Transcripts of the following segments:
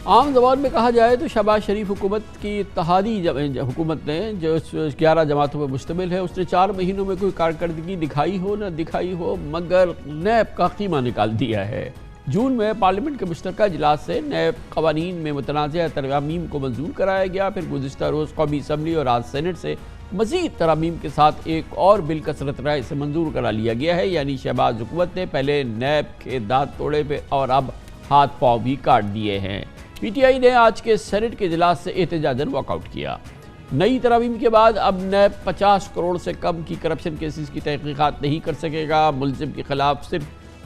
عام زبان میں کہا جائے تو شہباز شریف حکومت کی اتحادی حکومت نے جو 11 جماعتوں پر مشتمل ہے، اس نے 4 مہینوں میں کوئی کارکردگی دکھائی ہو نہ دکھائی ہو مگر نیب کا قیمہ نکال دیا ہے۔ جون میں پارلیمنٹ کے مشترکہ اجلاس سے نیب قوانین میں متنازع ترامیم کو منظور کرایا گیا، پھر گزشتہ روز قومی اسمبلی اور آج سینٹ سے مزید ترامیم کے ساتھ ایک اور بل کثرت رائے سے منظور کرا لیا گیا ہے، یعنی شہباز حکومت نے پہلے نیب کے دانت توڑے پہ اور اب ہاتھ پاؤں بھی کاٹ دیے ہیں۔ پی ٹی آئی نے آج کے سینٹ کے اجلاس سے احتجاجاً واک آؤٹ کیا۔ نئی ترامیم کے بعد اب نیب 50 کروڑ سے کم کی کرپشن کیسز کی تحقیقات نہیں کر سکے گا۔ ملزم کے خلاف صرف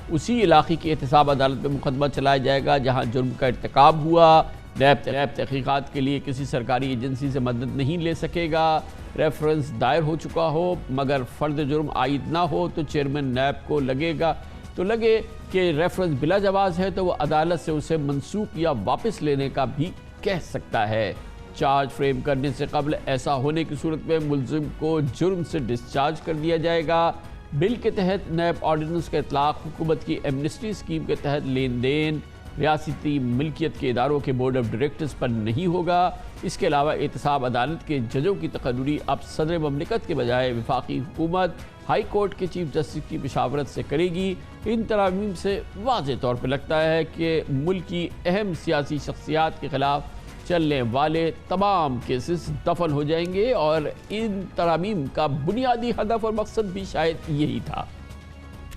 اسی علاقے کی احتساب عدالت میں مقدمہ چلایا جائے گا جہاں جرم کا ارتکاب ہوا۔ نیب تحقیقات کے لیے کسی سرکاری ایجنسی سے مدد نہیں لے سکے گا۔ ریفرنس دائر ہو چکا ہو مگر فرد جرم عائد نہ ہو تو چیئرمین نیب کو لگے کہ ریفرنس بلا جواز ہے تو وہ عدالت سے اسے منسوخ یا واپس لینے کا بھی کہہ سکتا ہے۔ چارج فریم کرنے سے قبل ایسا ہونے کی صورت میں ملزم کو جرم سے ڈسچارج کر دیا جائے گا۔ بل کے تحت نیب آرڈیننس کا اطلاق حکومت کی ایمنسٹی اسکیم کے تحت لین دین ریاستی ملکیت کے اداروں کے بورڈ آف ڈائریکٹرز پر نہیں ہوگا۔ اس کے علاوہ احتساب عدالت کے ججوں کی تقرری اب صدر مملکت کے بجائے وفاقی حکومت ہائی کورٹ کے چیف جسٹس کی مشاورت سے کرے گی۔ ان ترامیم سے واضح طور پر لگتا ہے کہ ملک کی اہم سیاسی شخصیات کے خلاف چلنے والے تمام کیسز دفن ہو جائیں گے اور ان ترامیم کا بنیادی ہدف اور مقصد بھی شاید یہی تھا۔